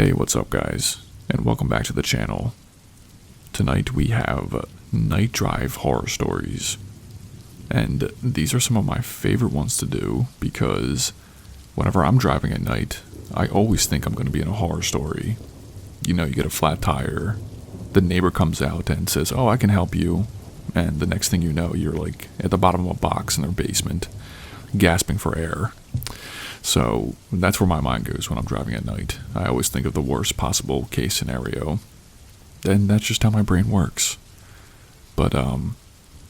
Hey, what's up guys, and welcome back to the channel. Tonight we have night drive horror stories, and these are some of my favorite ones to do because whenever I'm driving at night, I always think I'm going to be in a horror story. You know, you get a flat tire, the neighbor comes out and says, "Oh, I can help you," and the next thing you know, you're like at the bottom of a box in their basement, gasping for air. So that's where my mind goes when I'm driving at night. I always think of the worst possible case scenario. And that's just how my brain works. But,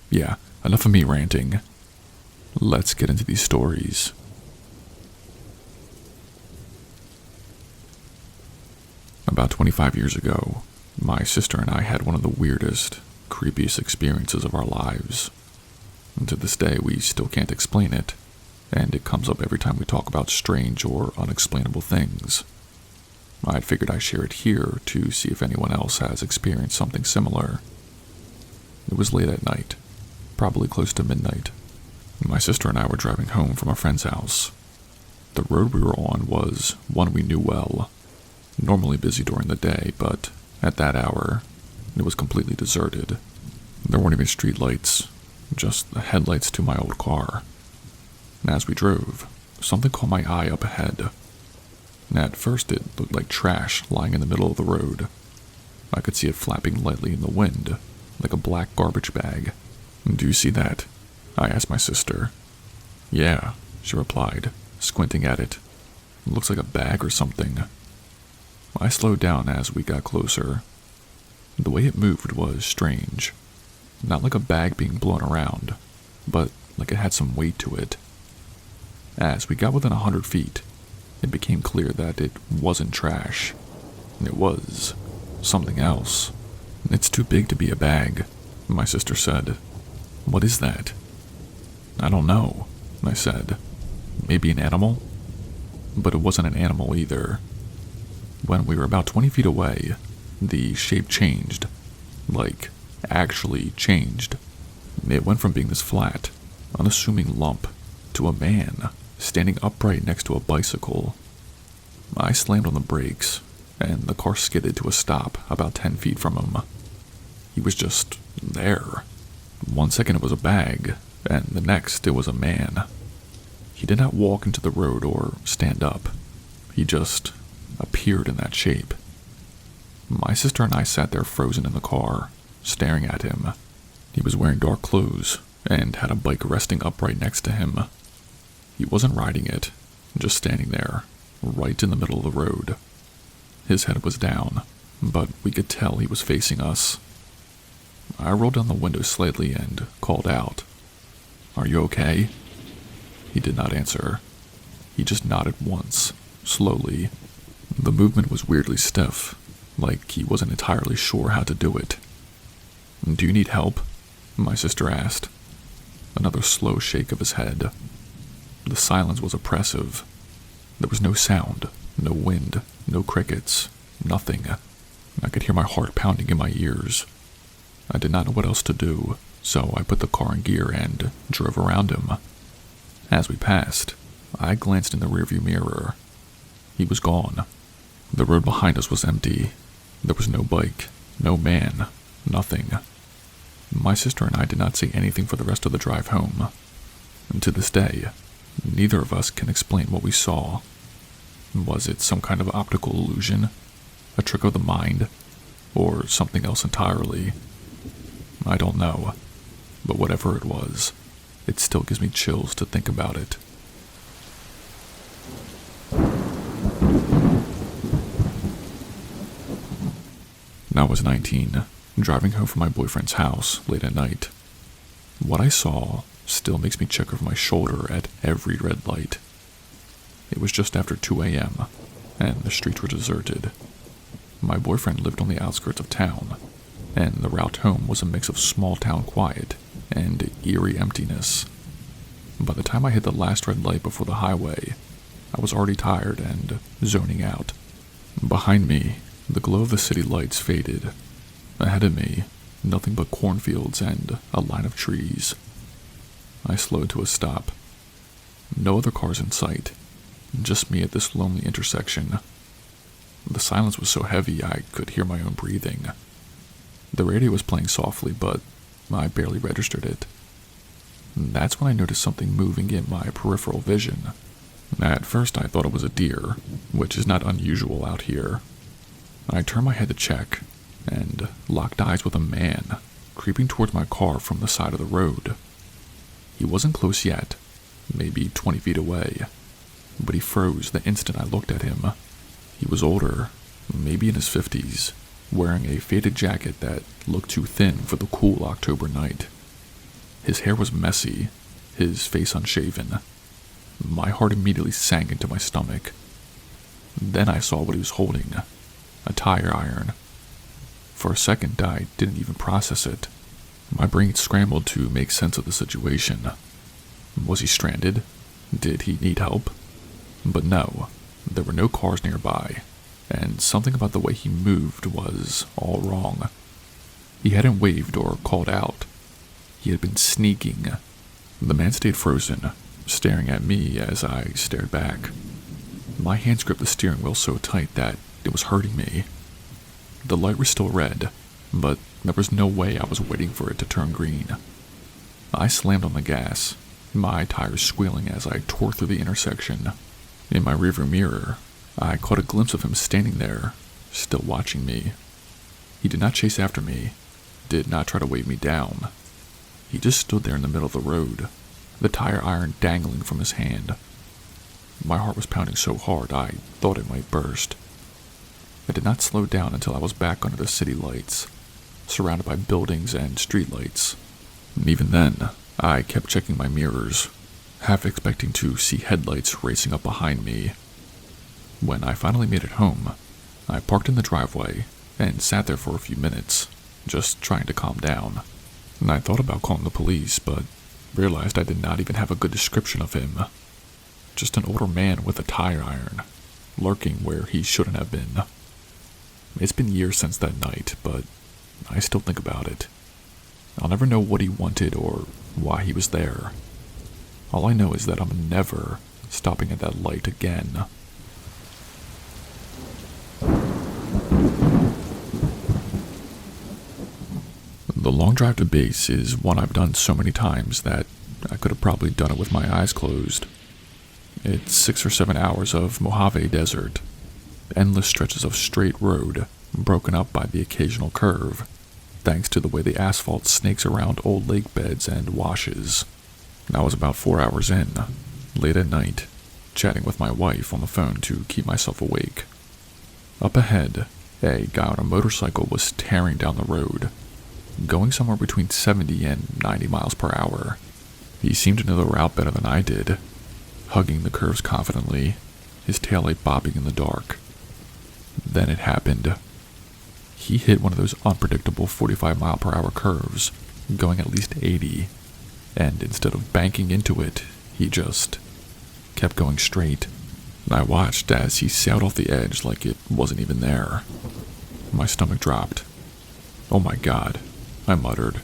yeah, enough of me ranting. Let's get into these stories. About 25 years ago, my sister and I had one of the weirdest, creepiest experiences of our lives. And to this day, we still can't explain it. And it comes up every time we talk about strange or unexplainable things. I figured I'd share it here to see if anyone else has experienced something similar. It was late at night, probably close to midnight. My sister and I were driving home from a friend's house. The road we were on was one we knew well, normally busy during the day, but at that hour, it was completely deserted. There weren't even street lights, just the headlights to my old car. As we drove, something caught my eye up ahead. At first, it looked like trash lying in the middle of the road. I could see it flapping lightly in the wind, like a black garbage bag. "Do you see that?" I asked my sister. "Yeah," she replied, squinting at it. "It looks like a bag or something." I slowed down as we got closer. The way it moved was strange. Not like a bag being blown around, but like it had some weight to it. As we got within 100 feet, it became clear that it wasn't trash. It was something else. "It's too big to be a bag," my sister said. "What is that?" "I don't know," I said. "Maybe an animal?" But it wasn't an animal either. When we were about 20 feet away, the shape changed. Like, actually changed. It went from being this flat, unassuming lump to a man standing upright next to a bicycle. I slammed on the brakes, and the car skidded to a stop about 10 feet from him. He was just there. One second it was a bag, and the next it was a man. He did not walk into the road or stand up. He just appeared in that shape. My sister and I sat there frozen in the car, staring at him. He was wearing dark clothes, and had a bike resting upright next to him. He wasn't riding it, just standing there, right in the middle of the road. His head was down, but we could tell he was facing us. I rolled down the window slightly and called out, "Are you okay?" He did not answer. He just nodded once, slowly. The movement was weirdly stiff, like he wasn't entirely sure how to do it. "Do you need help?" my sister asked. Another slow shake of his head. The silence was oppressive. There was no sound, no wind, no crickets, nothing. I could hear my heart pounding in my ears. I did not know what else to do, so I put the car in gear and drove around him. As we passed, I glanced in the rearview mirror. He was gone. The road behind us was empty. There was no bike, no man, nothing. My sister and I did not say anything for the rest of the drive home. And to this day, neither of us can explain what we saw. Was it some kind of optical illusion, a trick of the mind, or something else entirely? I don't know, but whatever it was, it still gives me chills to think about it. I was 19, driving home from my boyfriend's house late at night. What I saw still makes me check over my shoulder at every red light. It was just after 2 a.m., and the streets were deserted. My boyfriend lived on the outskirts of town, and the route home was a mix of small-town quiet and eerie emptiness. By the time I hit the last red light before the highway, I was already tired and zoning out. Behind me, the glow of the city lights faded. Ahead of me, nothing but cornfields and a line of trees. I slowed to a stop. No other cars in sight, just me at this lonely intersection. The silence was so heavy I could hear my own breathing. The radio was playing softly, but I barely registered it. That's when I noticed something moving in my peripheral vision. At first I thought it was a deer, which is not unusual out here. I turned my head to check, and locked eyes with a man creeping towards my car from the side of the road. He wasn't close yet, maybe 20 feet away, but he froze the instant I looked at him. He was older, maybe in his 50s, wearing a faded jacket that looked too thin for the cool October night. His hair was messy, his face unshaven. My heart immediately sank into my stomach. Then I saw what he was holding, a tire iron. For a second, I didn't even process it. My brain scrambled to make sense of the situation. Was he stranded? Did he need help? But no, there were no cars nearby, and something about the way he moved was all wrong. He hadn't waved or called out. He had been sneaking. The man stayed frozen, staring at me as I stared back. My hands gripped the steering wheel so tight that it was hurting me. The light was still red, but there was no way I was waiting for it to turn green. I slammed on the gas, my tires squealing as I tore through the intersection. In my rearview mirror, I caught a glimpse of him standing there, still watching me. He did not chase after me, did not try to wave me down. He just stood there in the middle of the road, the tire iron dangling from his hand. My heart was pounding so hard I thought it might burst. I did not slow down until I was back under the city lights, surrounded by buildings and streetlights. And even then, I kept checking my mirrors, half expecting to see headlights racing up behind me. When I finally made it home, I parked in the driveway and sat there for a few minutes, just trying to calm down. And I thought about calling the police, but realized I did not even have a good description of him. Just an older man with a tire iron, lurking where he shouldn't have been. It's been years since that night, but I still think about it. I'll never know what he wanted or why he was there. All I know is that I'm never stopping at that light again. The long drive to base is one I've done so many times that I could have probably done it with my eyes closed. It's 6 or 7 hours of Mojave Desert, endless stretches of straight road, broken up by the occasional curve, thanks to the way the asphalt snakes around old lake beds and washes. I was about 4 hours in, late at night, chatting with my wife on the phone to keep myself awake. Up ahead, a guy on a motorcycle was tearing down the road, going somewhere between 70 and 90 miles per hour. He seemed to know the route better than I did, hugging the curves confidently, his taillight bobbing in the dark. Then it happened. He hit one of those unpredictable 45-mile-per-hour curves, going at least 80, and instead of banking into it, he just kept going straight. I watched as he sailed off the edge like it wasn't even there. My stomach dropped. "Oh my God," I muttered.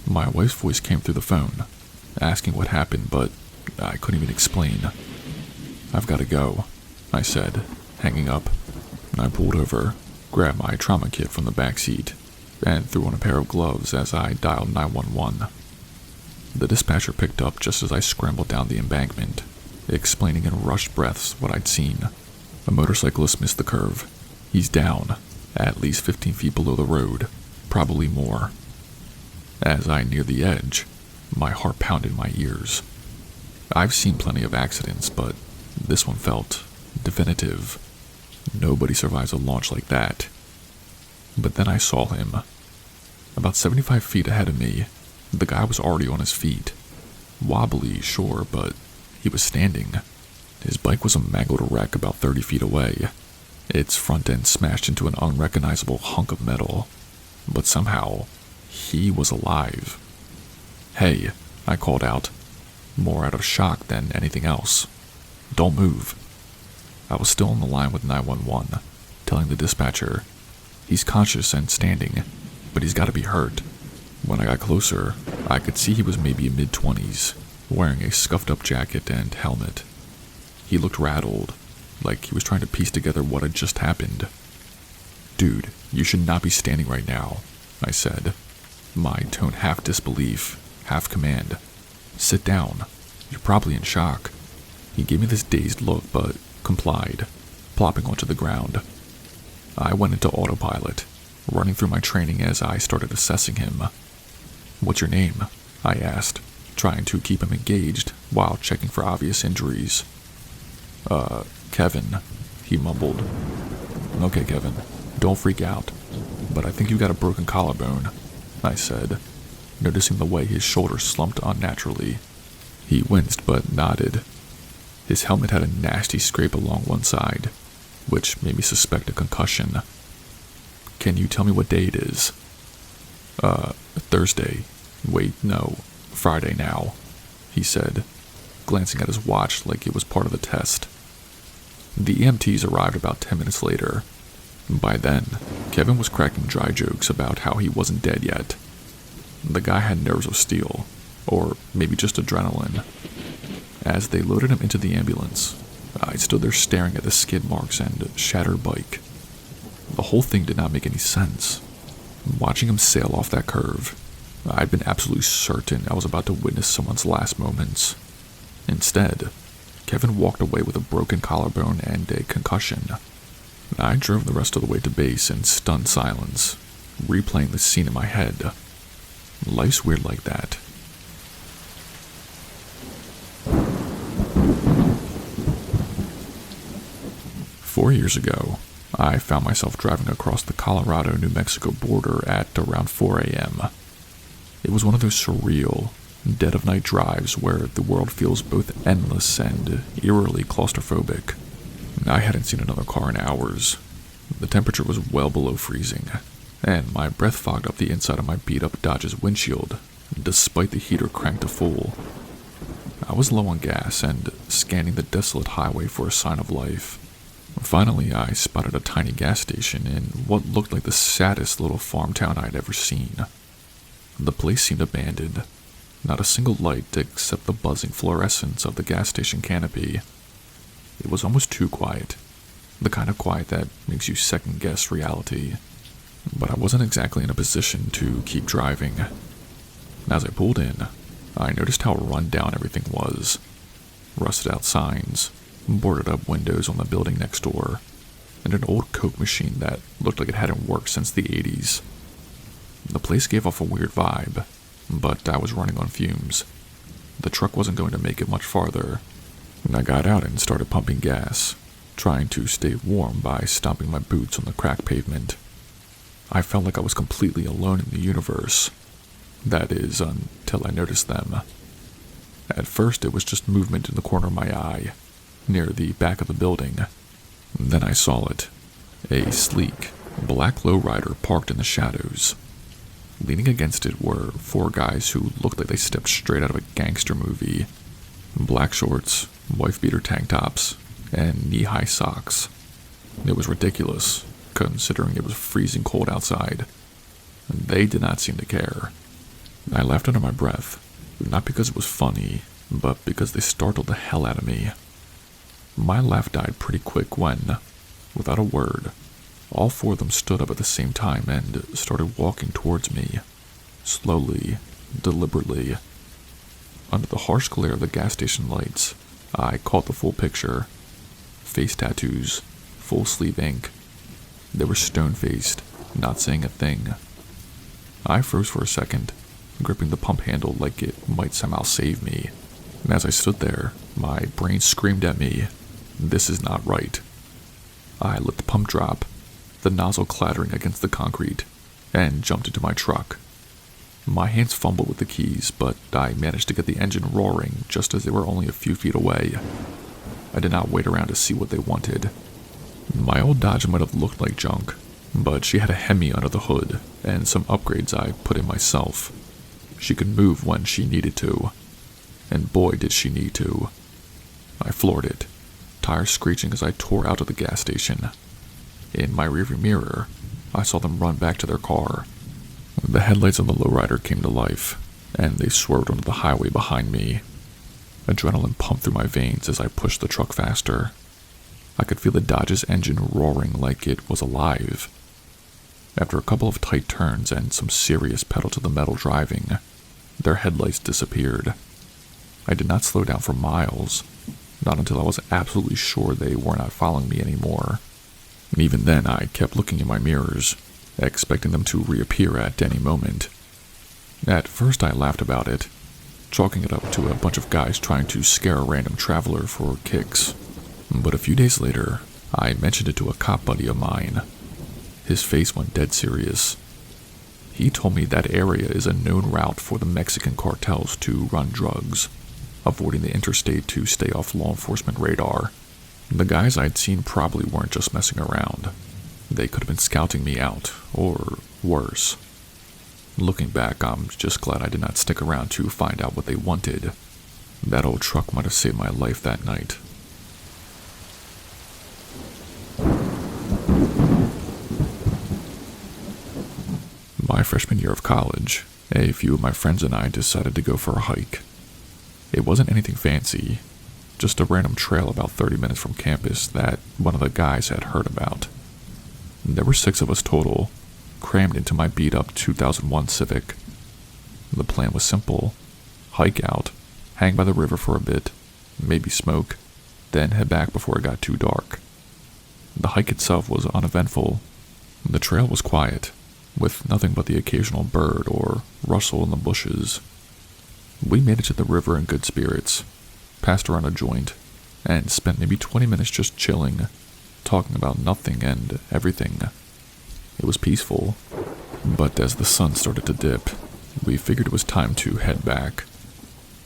My wife's voice came through the phone, asking what happened, but I couldn't even explain. "I've got to go," I said, hanging up. I pulled over, grabbed my trauma kit from the back seat, and threw on a pair of gloves as I dialed 911. The dispatcher picked up just as I scrambled down the embankment, explaining in rushed breaths what I'd seen. A motorcyclist missed the curve. He's down, at least 15 feet below the road, probably more. As I neared the edge, my heart pounded my ears. I've seen plenty of accidents, but this one felt definitive. Nobody survives a launch like that. But then I saw him. About 75 feet ahead of me, the guy was already on his feet. Wobbly, sure, but he was standing. His bike was a mangled wreck about 30 feet away, its front end smashed into an unrecognizable hunk of metal. But somehow, he was alive. "Hey," I called out, more out of shock than anything else. "Don't move." I was still on the line with 911, telling the dispatcher, "He's conscious and standing, but he's got to be hurt." When I got closer, I could see he was maybe mid-20s, wearing a scuffed-up jacket and helmet. He looked rattled, like he was trying to piece together what had just happened. "Dude, you should not be standing right now," I said, my tone half disbelief, half command. "Sit down. You're probably in shock." He gave me this dazed look, but complied, plopping onto the ground. I went into autopilot, running through my training as I started assessing him. "What's your name?" I asked, trying to keep him engaged while checking for obvious injuries. Kevin," he mumbled. "Okay, Kevin, don't freak out, but I think you got a broken collarbone," I said, noticing the way his shoulders slumped unnaturally. He winced but nodded. His helmet had a nasty scrape along one side, which made me suspect a concussion. "Can you tell me what day it is?" Thursday. Wait, no, Friday now," he said, glancing at his watch like it was part of the test. The EMTs arrived about 10 minutes later. By then, Kevin was cracking dry jokes about how he wasn't dead yet. The guy had nerves of steel, or maybe just adrenaline. As they loaded him into the ambulance, I stood there staring at the skid marks and shattered bike. The whole thing did not make any sense. Watching him sail off that curve, I'd been absolutely certain I was about to witness someone's last moments. Instead, Kevin walked away with a broken collarbone and a concussion. I drove the rest of the way to base in stunned silence, replaying the scene in my head. Life's weird like that. Four years ago, I found myself driving across the Colorado-New Mexico border at around 4 a.m. It was one of those surreal, dead-of-night drives where the world feels both endless and eerily claustrophobic. I hadn't seen another car in hours. The temperature was well below freezing, and my breath fogged up the inside of my beat-up Dodge's windshield, despite the heater cranked to full. I was low on gas and scanning the desolate highway for a sign of life. Finally, I spotted a tiny gas station in what looked like the saddest little farm town I'd ever seen. The place seemed abandoned. Not a single light except the buzzing fluorescence of the gas station canopy. It was almost too quiet, the kind of quiet that makes you second-guess reality. But I wasn't exactly in a position to keep driving. As I pulled in, I noticed how run down everything was. Rusted-out signs, boarded-up windows on the building next door, and an old Coke machine that looked like it hadn't worked since the 80s. The place gave off a weird vibe, but I was running on fumes. The truck wasn't going to make it much farther. I got out and started pumping gas, trying to stay warm by stomping my boots on the cracked pavement. I felt like I was completely alone in the universe. That is, until I noticed them. At first, it was just movement in the corner of my eye, near the back of the building. Then I saw it. A sleek, black lowrider parked in the shadows. Leaning against it were four guys who looked like they stepped straight out of a gangster movie. Black shorts, wife-beater tank tops, and knee-high socks. It was ridiculous, considering it was freezing cold outside. They did not seem to care. I laughed under my breath, not because it was funny, but because they startled the hell out of me. My laugh died pretty quick when, without a word, all four of them stood up at the same time and started walking towards me, slowly, deliberately. Under the harsh glare of the gas station lights, I caught the full picture. Face tattoos, full sleeve ink. They were stone-faced, not saying a thing. I froze for a second, gripping the pump handle like it might somehow save me. And as I stood there, my brain screamed at me, "This is not right." I let the pump drop, the nozzle clattering against the concrete, and jumped into my truck. My hands fumbled with the keys, but I managed to get the engine roaring just as they were only a few feet away. I did not wait around to see what they wanted. My old Dodge might have looked like junk, but she had a Hemi under the hood and some upgrades I put in myself. She could move when she needed to, and boy did she need to. I floored it, tires screeching as I tore out of the gas station. In my rearview mirror, I saw them run back to their car. The headlights on the lowrider came to life, and they swerved onto the highway behind me. Adrenaline pumped through my veins as I pushed the truck faster. I could feel the Dodge's engine roaring like it was alive. After a couple of tight turns and some serious pedal-to-the-metal driving, their headlights disappeared. I did not slow down for miles, not until I was absolutely sure they were not following me anymore. And even then, I kept looking in my mirrors, expecting them to reappear at any moment. At first, I laughed about it, chalking it up to a bunch of guys trying to scare a random traveler for kicks. But a few days later, I mentioned it to a cop buddy of mine. His face went dead serious. He told me that area is a known route for the Mexican cartels to run drugs, avoiding the interstate to stay off law enforcement radar. The guys I'd seen probably weren't just messing around. They could have been scouting me out, or worse. Looking back, I'm just glad I did not stick around to find out what they wanted. That old truck might have saved my life that night. My freshman year of college, a few of my friends and I decided to go for a hike. It wasn't anything fancy, just a random trail about 30 minutes from campus that one of the guys had heard about. There were 6 of us total, crammed into my beat-up 2001 Civic. The plan was simple: hike out, hang by the river for a bit, maybe smoke, then head back before it got too dark. The hike itself was uneventful. The trail was quiet, with nothing but the occasional bird or rustle in the bushes. We made it to the river in good spirits, passed around a joint, and spent maybe 20 minutes just chilling, talking about nothing and everything. It was peaceful, but as the sun started to dip, we figured it was time to head back.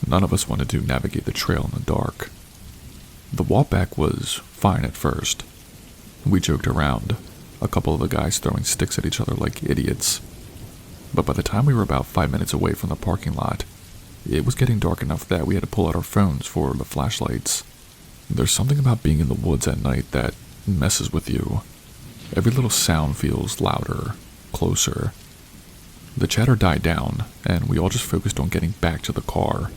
None of us wanted to navigate the trail in the dark. The walk back was fine at first. We joked around, a couple of the guys throwing sticks at each other like idiots. But by the time we were about 5 minutes away from the parking lot, it was getting dark enough that we had to pull out our phones for the flashlights. There's something about being in the woods at night that messes with you. Every little sound feels louder, closer. The chatter died down, and we all just focused on getting back to the car.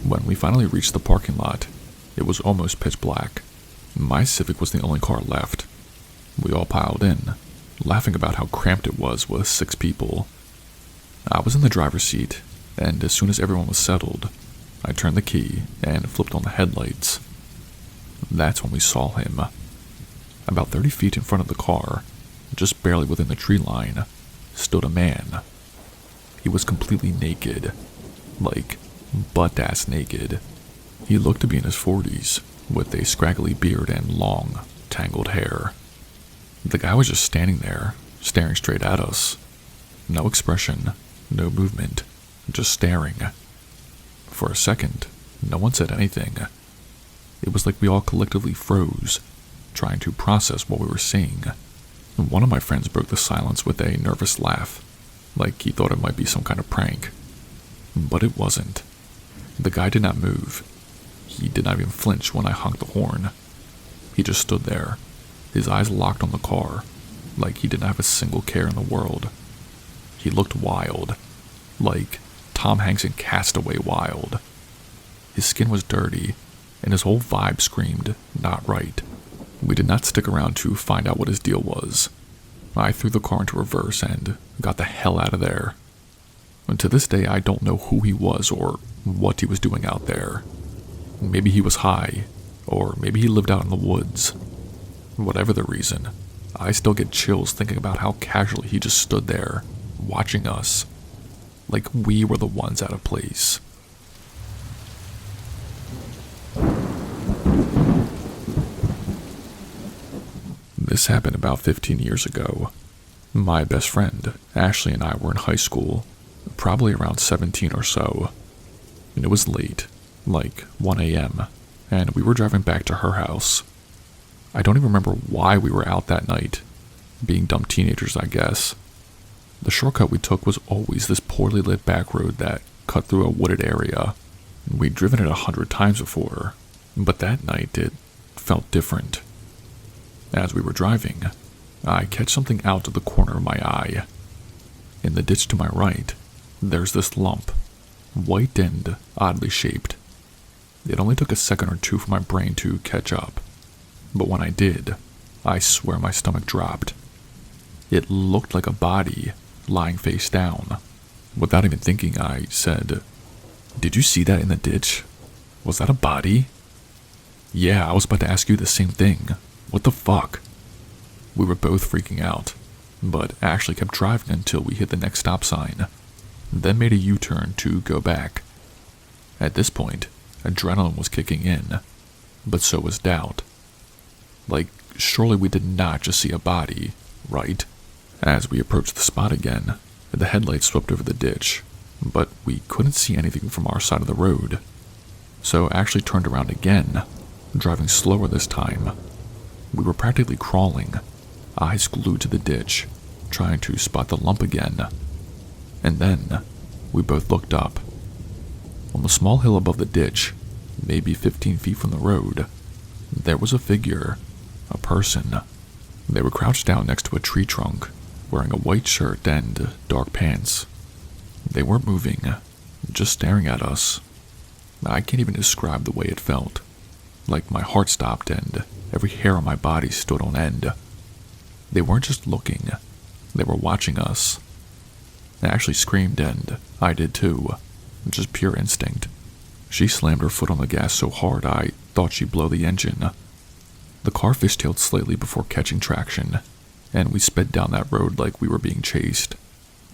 When we finally reached the parking lot, it was almost pitch black. My Civic was the only car left. We all piled in, laughing about how cramped it was with 6 people. I was in the driver's seat, and as soon as everyone was settled, I turned the key and flipped on the headlights. That's when we saw him. About 30 feet in front of the car, just barely within the tree line, stood a man. He was completely naked, like butt-ass naked. He looked to be in his 40s, with a scraggly beard and long, tangled hair. The guy was just standing there, staring straight at us. No expression, no movement, just staring. For a second, no one said anything. It was like we all collectively froze, trying to process what we were seeing. One of my friends broke the silence with a nervous laugh, like he thought it might be some kind of prank. But it wasn't. The guy did not move. He did not even flinch when I honked the horn. He just stood there, his eyes locked on the car, like he didn't have a single care in the world. He looked wild, like Tom Hanks in Castaway wild. His skin was dirty, and his whole vibe screamed, not right. We did not stick around to find out what his deal was. I threw the car into reverse and got the hell out of there. And to this day, I don't know who he was or what he was doing out there. Maybe he was high, or maybe he lived out in the woods. Whatever the reason, I still get chills thinking about how casually he just stood there, watching us, like we were the ones out of place. This happened about 15 years ago. My best friend, Ashley, and I were in high school, probably around 17 or so. And it was late, like 1 a.m., and we were driving back to her house. I don't even remember why we were out that night. Being dumb teenagers, I guess. The shortcut we took was always this poorly lit back road that cut through a wooded area. We'd driven it 100 times before, but that night it felt different. As we were driving, I catch something out of the corner of my eye. In the ditch to my right, there's this lump, white and oddly shaped. It only took a second or two for my brain to catch up. but when I did, I swear my stomach dropped. It looked like a body lying face down. Without even thinking, I said, "Did you see that in the ditch? Was that a body?" "Yeah, I was about to ask you the same thing. What the fuck?" We were both freaking out, but Ashley kept driving until we hit the next stop sign, then made a U-turn to go back. At this point, adrenaline was kicking in, but so was doubt. Like, surely we did not just see a body, right? As we approached the spot again, the headlights swept over the ditch, but we couldn't see anything from our side of the road. So Ashley turned around again, driving slower this time. We were practically crawling, eyes glued to the ditch, trying to spot the lump again. And then, we both looked up. On the small hill above the ditch, maybe 15 feet from the road, there was a figure, a person. They were crouched down next to a tree trunk, wearing a white shirt and dark pants. They weren't moving, just staring at us. I can't even describe the way it felt. Like my heart stopped and every hair on my body stood on end. They weren't just looking, they were watching us. I actually screamed and I did too, just pure instinct. She slammed her foot on the gas so hard I thought she'd blow the engine. The car fishtailed slightly before catching traction, and we sped down that road like we were being chased.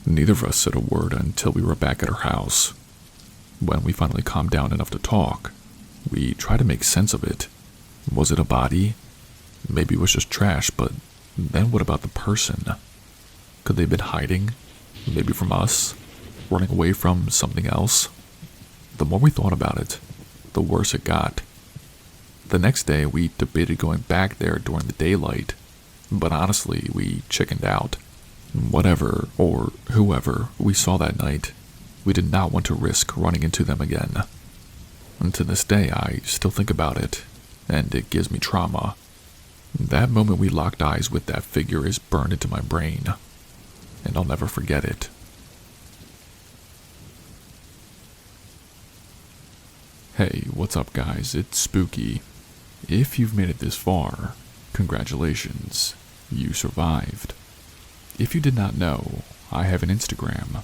Neither of us said a word until we were back at her house. When we finally calmed down enough to talk, we tried to make sense of it. Was it a body? Maybe it was just trash, but then what about the person? Could they have been hiding? Maybe from us? Running away from something else? The more we thought about it, the worse it got. The next day, we debated going back there during the daylight, but honestly, we chickened out. Whatever, or whoever, we saw that night, we did not want to risk running into them again. And to this day, I still think about it, and it gives me trauma. That moment we locked eyes with that figure is burned into my brain, and I'll never forget it. Hey, what's up guys? It's Spooky. If you've made it this far, congratulations, you survived. If you did not know, I have an Instagram.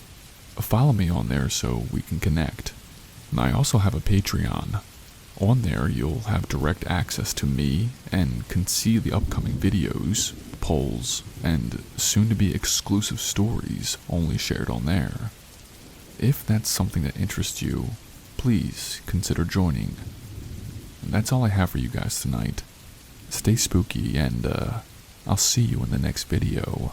Follow me on there so we can connect. I also have a Patreon. On there you'll have direct access to me and can see the upcoming videos, polls, and soon-to-be exclusive stories only shared on there. If that's something that interests you, please consider joining. That's all I have for you guys tonight. Stay spooky and I'll see you in the next video.